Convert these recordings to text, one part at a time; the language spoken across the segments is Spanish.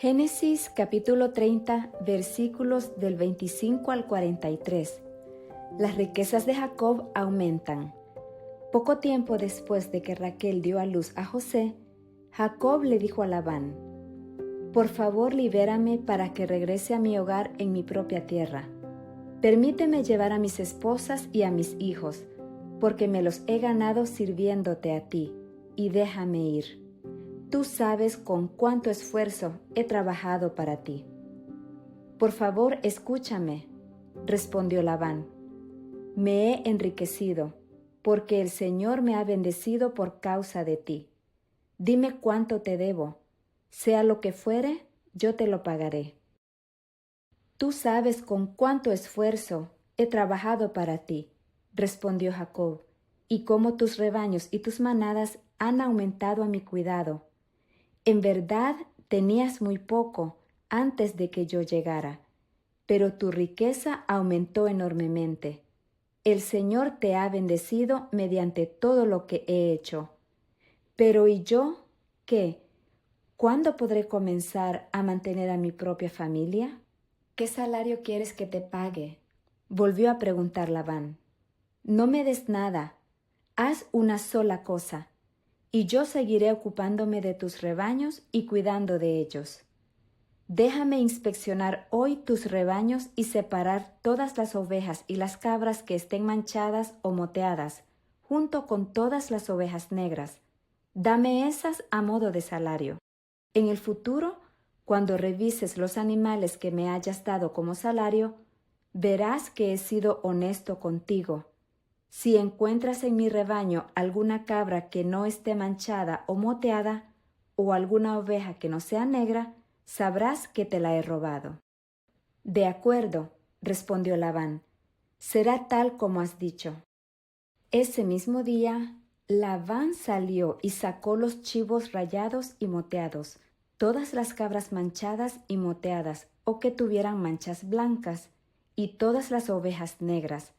Génesis capítulo 30, versículos del 25 al 43. Las riquezas de Jacob aumentan. Poco tiempo después de que Raquel dio a luz a José, Jacob le dijo a Labán: «Por favor, libérame para que regrese a mi hogar en mi propia tierra. Permíteme llevar a mis esposas y a mis hijos, porque me los he ganado sirviéndote a ti, y déjame ir. Tú sabes con cuánto esfuerzo he trabajado para ti». «Por favor, escúchame», respondió Labán. «Me he enriquecido, porque el Señor me ha bendecido por causa de ti. Dime cuánto te debo. Sea lo que fuere, yo te lo pagaré». «Tú sabes con cuánto esfuerzo he trabajado para ti», respondió Jacob, «y cómo tus rebaños y tus manadas han aumentado a mi cuidado. En verdad tenías muy poco antes de que yo llegara, pero tu riqueza aumentó enormemente. El Señor te ha bendecido mediante todo lo que he hecho. Pero ¿y yo qué? ¿Cuándo podré comenzar a mantener a mi propia familia? ¿Qué salario quieres que te pague?», volvió a preguntar Labán. «No me des nada, haz una sola cosa, y yo seguiré ocupándome de tus rebaños y cuidando de ellos. Déjame inspeccionar hoy tus rebaños y separar todas las ovejas y las cabras que estén manchadas o moteadas, junto con todas las ovejas negras. Dame esas a modo de salario. En el futuro, cuando revises los animales que me hayas dado como salario, verás que he sido honesto contigo. Si encuentras en mi rebaño alguna cabra que no esté manchada o moteada, o alguna oveja que no sea negra, sabrás que te la he robado». «De acuerdo», respondió Labán, «será tal como has dicho». Ese mismo día, Labán salió y sacó los chivos rayados y moteados, todas las cabras manchadas y moteadas o que tuvieran manchas blancas, y todas las ovejas negras.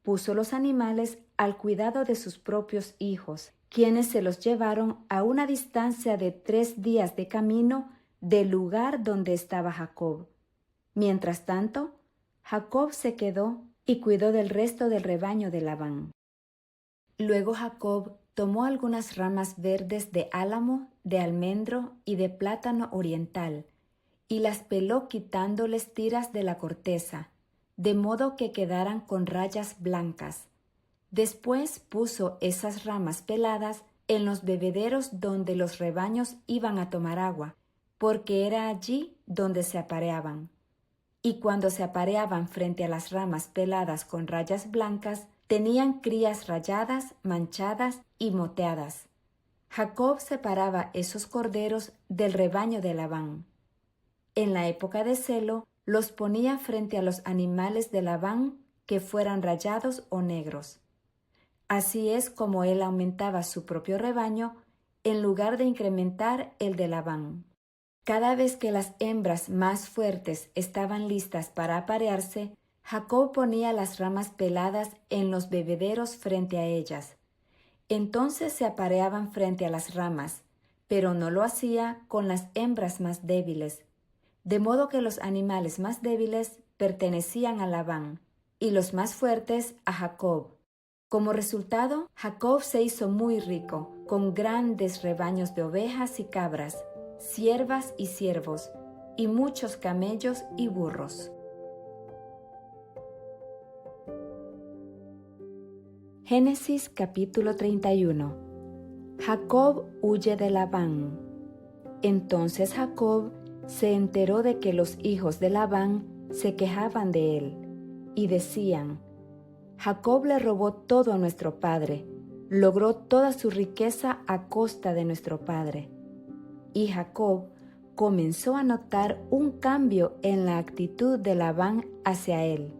Puso los animales al cuidado de sus propios hijos, quienes se los llevaron a una distancia de 3 días de camino del lugar donde estaba Jacob. Mientras tanto, Jacob se quedó y cuidó del resto del rebaño de Labán. Luego Jacob tomó algunas ramas verdes de álamo, de almendro y de plátano oriental, y las peló quitándoles tiras de la corteza, de modo que quedaran con rayas blancas. Después puso esas ramas peladas en los bebederos donde los rebaños iban a tomar agua, porque era allí donde se apareaban. Y cuando se apareaban frente a las ramas peladas con rayas blancas, tenían crías rayadas, manchadas y moteadas. Jacob separaba esos corderos del rebaño de Labán. En la época de celo, los ponía frente a los animales de Labán que fueran rayados o negros. Así es como él aumentaba su propio rebaño en lugar de incrementar el de Labán. Cada vez que las hembras más fuertes estaban listas para aparearse, Jacob ponía las ramas peladas en los bebederos frente a ellas. Entonces se apareaban frente a las ramas, pero no lo hacía con las hembras más débiles, de modo que los animales más débiles pertenecían a Labán y los más fuertes a Jacob. Como resultado, Jacob se hizo muy rico, con grandes rebaños de ovejas y cabras, siervas y siervos, y muchos camellos y burros. Génesis capítulo 31. Jacob huye de Labán. Entonces Jacob se enteró de que los hijos de Labán se quejaban de él, y decían: «Jacob le robó todo a nuestro padre, logró toda su riqueza a costa de nuestro padre». Y Jacob comenzó a notar un cambio en la actitud de Labán hacia él.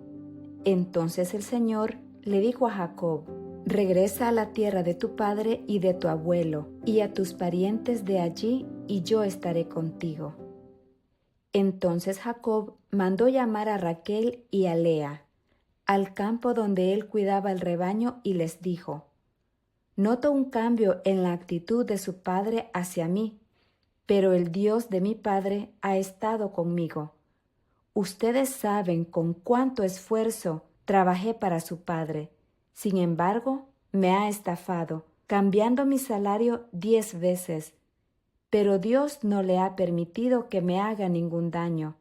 Entonces el Señor le dijo a Jacob: «Regresa a la tierra de tu padre y de tu abuelo, y a tus parientes de allí, y yo estaré contigo». Entonces Jacob mandó llamar a Raquel y a Lea al campo donde él cuidaba el rebaño y les dijo: «Noto un cambio en la actitud de su padre hacia mí, pero el Dios de mi padre ha estado conmigo. Ustedes saben con cuánto esfuerzo trabajé para su padre. Sin embargo, me ha estafado, cambiando mi salario 10 veces. Pero Dios no le ha permitido que me haga ningún daño.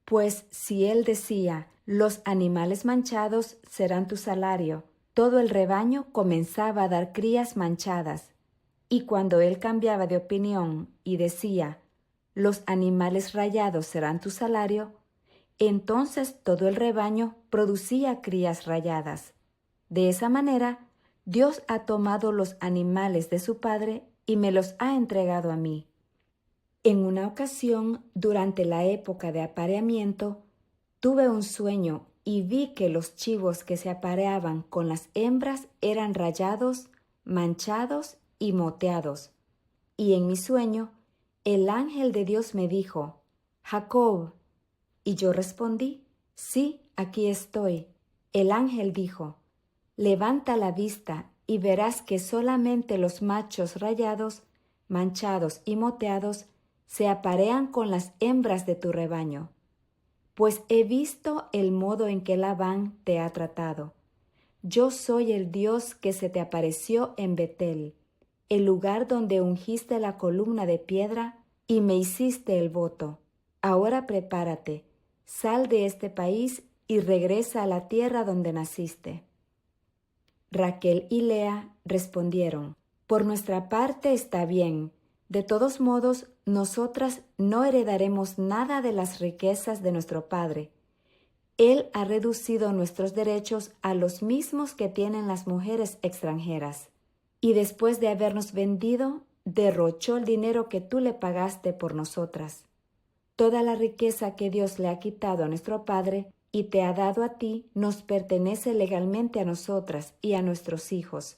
Pues si él decía, los animales manchados serán tu salario, todo el rebaño comenzaba a dar crías manchadas. Y cuando él cambiaba de opinión y decía, los animales rayados serán tu salario, entonces todo el rebaño producía crías rayadas. De esa manera, Dios ha tomado los animales de su padre y me los ha entregado a mí. En una ocasión, durante la época de apareamiento, tuve un sueño y vi que los chivos que se apareaban con las hembras eran rayados, manchados y moteados. Y en mi sueño, el ángel de Dios me dijo, Jacob. Y yo respondí, sí, aquí estoy. El ángel dijo, levanta la vista y verás que solamente los machos rayados, manchados y moteados se aparean con las hembras de tu rebaño. Pues he visto el modo en que Labán te ha tratado. Yo soy el Dios que se te apareció en Betel, el lugar donde ungiste la columna de piedra y me hiciste el voto. Ahora prepárate, sal de este país y regresa a la tierra donde naciste. Raquel y Lea respondieron, por nuestra parte está bien. De todos modos, nosotras no heredaremos nada de las riquezas de nuestro padre. Él ha reducido nuestros derechos a los mismos que tienen las mujeres extranjeras. Y después de habernos vendido, derrochó el dinero que tú le pagaste por nosotras. Toda la riqueza que Dios le ha quitado a nuestro padre y te ha dado a ti nos pertenece legalmente a nosotras y a nuestros hijos.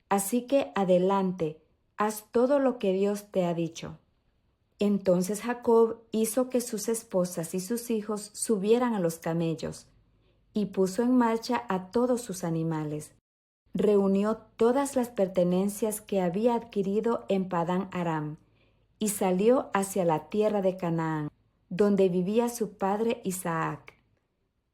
Así que adelante, haz todo lo que Dios te ha dicho. Entonces Jacob hizo que sus esposas y sus hijos subieran a los camellos y puso en marcha a todos sus animales. Reunió todas las pertenencias que había adquirido en Padán Aram y salió hacia la tierra de Canaán, donde vivía su padre Isaac.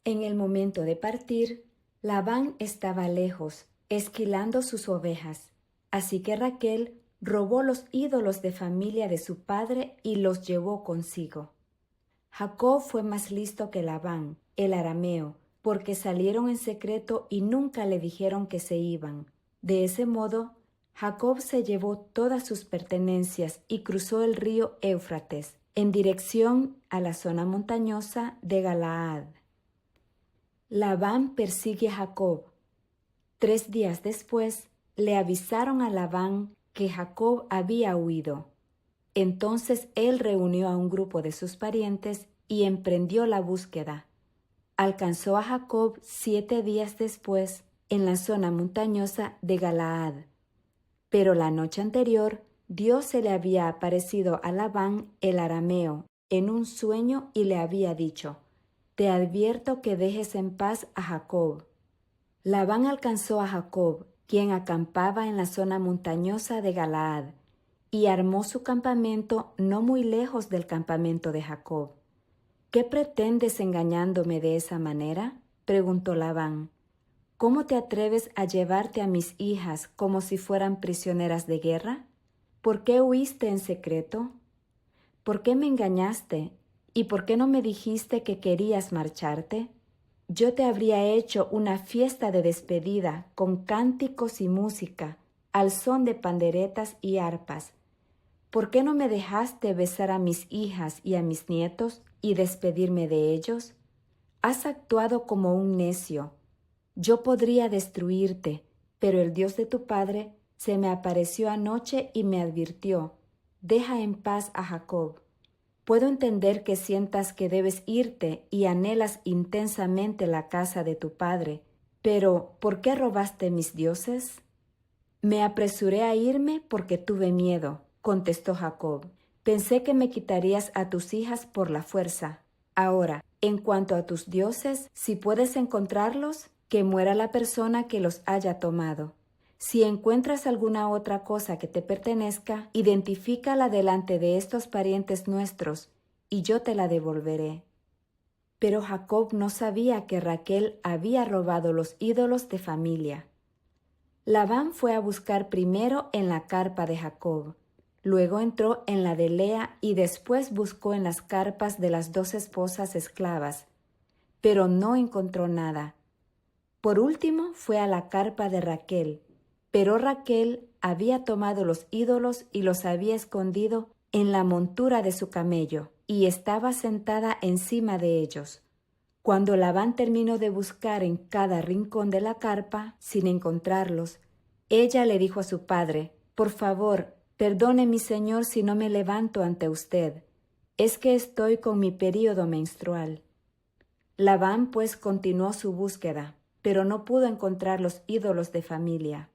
En el momento de partir, Labán estaba lejos, esquilando sus ovejas, así que Raquel robó los ídolos de familia de su padre y los llevó consigo. Jacob fue más listo que Labán, el arameo, porque salieron en secreto y nunca le dijeron que se iban. De ese modo, Jacob se llevó todas sus pertenencias y cruzó el río Éufrates, en dirección a la zona montañosa de Galaad. Labán persigue a Jacob. 3 días después, le avisaron a Labán que Jacob había huido. Entonces él reunió a un grupo de sus parientes y emprendió la búsqueda. Alcanzó a Jacob 7 días después en la zona montañosa de Galaad. Pero la noche anterior, Dios se le había aparecido a Labán el arameo en un sueño y le había dicho, «Te advierto que dejes en paz a Jacob». Labán alcanzó a Jacob, quien acampaba en la zona montañosa de Galaad, y armó su campamento no muy lejos del campamento de Jacob. «¿Qué pretendes engañándome de esa manera?», preguntó Labán. «¿Cómo te atreves a llevarte a mis hijas como si fueran prisioneras de guerra? ¿Por qué huiste en secreto? ¿Por qué me engañaste? ¿Y por qué no me dijiste que querías marcharte? Yo te habría hecho una fiesta de despedida con cánticos y música, al son de panderetas y arpas. ¿Por qué no me dejaste besar a mis hijas y a mis nietos y despedirme de ellos? Has actuado como un necio. Yo podría destruirte, pero el Dios de tu padre se me apareció anoche y me advirtió, deja en paz a Jacob. Puedo entender que sientas que debes irte y anhelas intensamente la casa de tu padre, pero ¿por qué robaste mis dioses? Me apresuré a irme porque tuve miedo, contestó Jacob. Pensé que me quitarías a tus hijas por la fuerza. Ahora, en cuanto a tus dioses, si puedes encontrarlos, que muera la persona que los haya tomado. Si encuentras alguna otra cosa que te pertenezca, identifícala delante de estos parientes nuestros, y yo te la devolveré. Pero Jacob no sabía que Raquel había robado los ídolos de familia. Labán fue a buscar primero en la carpa de Jacob, luego entró en la de Lea y después buscó en las carpas de las 2 esposas esclavas, pero no encontró nada. Por último fue a la carpa de Raquel, pero Raquel había tomado los ídolos y los había escondido en la montura de su camello, y estaba sentada encima de ellos. Cuando Labán terminó de buscar en cada rincón de la carpa, sin encontrarlos, ella le dijo a su padre: «Por favor, perdone mi señor si no me levanto ante usted. Es que estoy con mi período menstrual». Labán pues continuó su búsqueda, pero no pudo encontrar los ídolos de familia.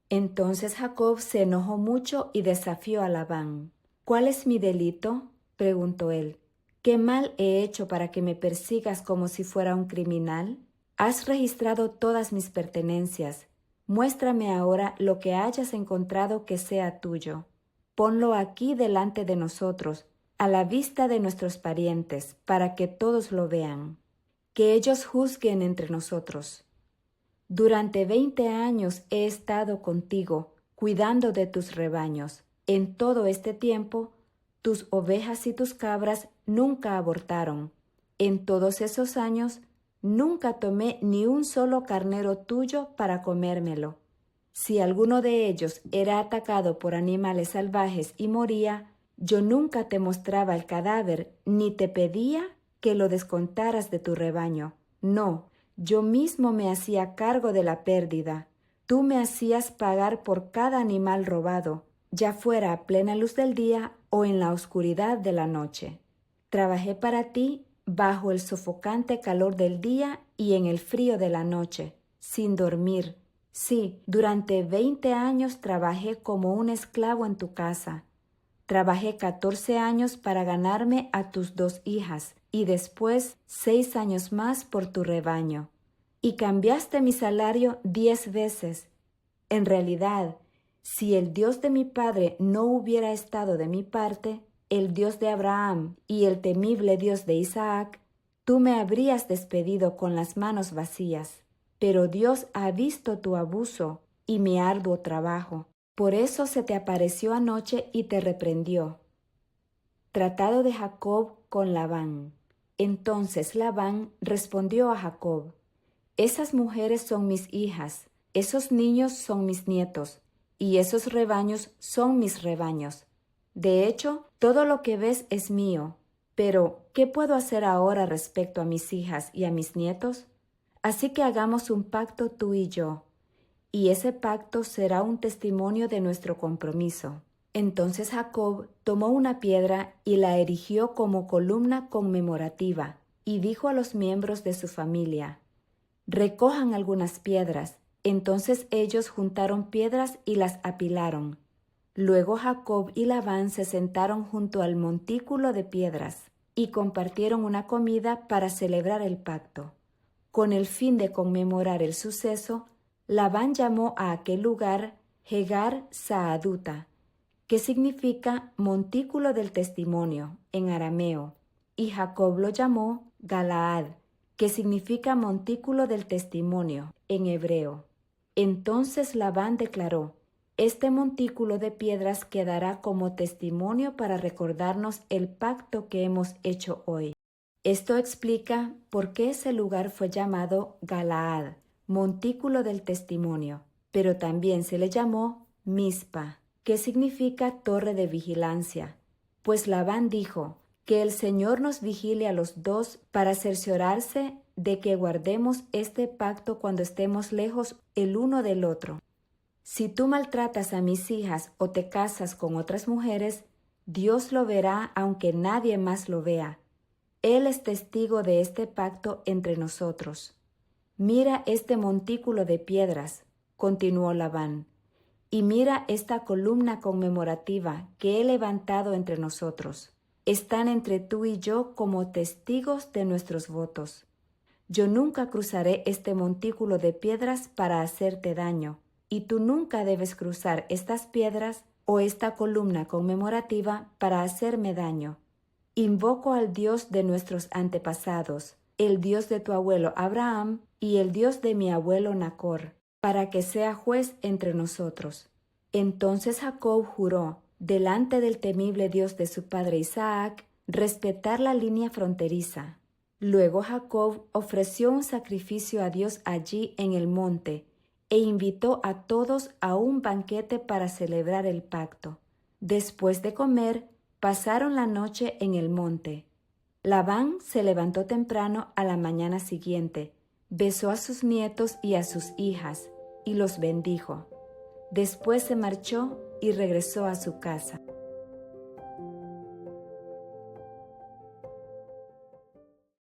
Entonces Jacob se enojó mucho y desafió a Labán. «¿Cuál es mi delito?», preguntó él. «¿Qué mal he hecho para que me persigas como si fuera un criminal? Has registrado todas mis pertenencias. Muéstrame ahora lo que hayas encontrado que sea tuyo. Ponlo aquí delante de nosotros, a la vista de nuestros parientes, para que todos lo vean. Que ellos juzguen entre nosotros. Durante 20 años he estado contigo, cuidando de tus rebaños. En todo este tiempo, tus ovejas y tus cabras nunca abortaron. En todos esos años, nunca tomé ni un solo carnero tuyo para comérmelo. Si alguno de ellos era atacado por animales salvajes y moría, yo nunca te mostraba el cadáver ni te pedía que lo descontaras de tu rebaño. No, yo mismo me hacía cargo de la pérdida. Tú me hacías pagar por cada animal robado, ya fuera a plena luz del día o en la oscuridad de la noche. Trabajé para ti bajo el sofocante calor del día y en el frío de la noche, sin dormir. Sí, durante 20 años trabajé como un esclavo en tu casa. Trabajé 14 años para ganarme a tus 2 hijas y después 6 años más por tu rebaño. Y cambiaste mi salario 10 veces. En realidad, si el Dios de mi padre no hubiera estado de mi parte, el Dios de Abraham y el temible Dios de Isaac, tú me habrías despedido con las manos vacías. Pero Dios ha visto tu abuso y mi arduo trabajo. Por eso se te apareció anoche y te reprendió». Tratado de Jacob con Labán. Entonces Labán respondió a Jacob: «Esas mujeres son mis hijas, esos niños son mis nietos, y esos rebaños son mis rebaños. De hecho, todo lo que ves es mío. Pero, ¿qué puedo hacer ahora respecto a mis hijas y a mis nietos? Así que hagamos un pacto tú y yo, y ese pacto será un testimonio de nuestro compromiso». Entonces Jacob tomó una piedra y la erigió como columna conmemorativa, y dijo a los miembros de su familia: «Recojan algunas piedras». Entonces ellos juntaron piedras y las apilaron. Luego Jacob y Labán se sentaron junto al montículo de piedras y compartieron una comida para celebrar el pacto. Con el fin de conmemorar el suceso, Labán llamó a aquel lugar Jegar Saaduta, que significa montículo del testimonio en arameo, y Jacob lo llamó Galaad, que significa montículo del testimonio en hebreo. Entonces Labán declaró: «Este montículo de piedras quedará como testimonio para recordarnos el pacto que hemos hecho hoy». Esto explica por qué ese lugar fue llamado Galaad, montículo del testimonio, pero también se le llamó Mizpa, que significa torre de vigilancia, pues Labán dijo: «Que el Señor nos vigile a los 2 para cerciorarse de que guardemos este pacto cuando estemos lejos el uno del otro. Si tú maltratas a mis hijas o te casas con otras mujeres, Dios lo verá aunque nadie más lo vea. Él es testigo de este pacto entre nosotros. Mira este montículo de piedras», continuó Labán, «y mira esta columna conmemorativa que he levantado entre nosotros. Están entre tú y yo como testigos de nuestros votos. Yo nunca cruzaré este montículo de piedras para hacerte daño, y tú nunca debes cruzar estas piedras o esta columna conmemorativa para hacerme daño. Invoco al Dios de nuestros antepasados, el Dios de tu abuelo Abraham y el Dios de mi abuelo Nacor, para que sea juez entre nosotros. Entonces Jacob juró, delante del temible Dios de su padre Isaac, respetar la línea fronteriza. Luego Jacob ofreció un sacrificio a Dios allí en el monte e invitó a todos a un banquete para celebrar el pacto. Después de comer, pasaron la noche en el monte. Labán se levantó temprano a la mañana siguiente, besó a sus nietos y a sus hijas, y los bendijo. Después se marchó y regresó a su casa.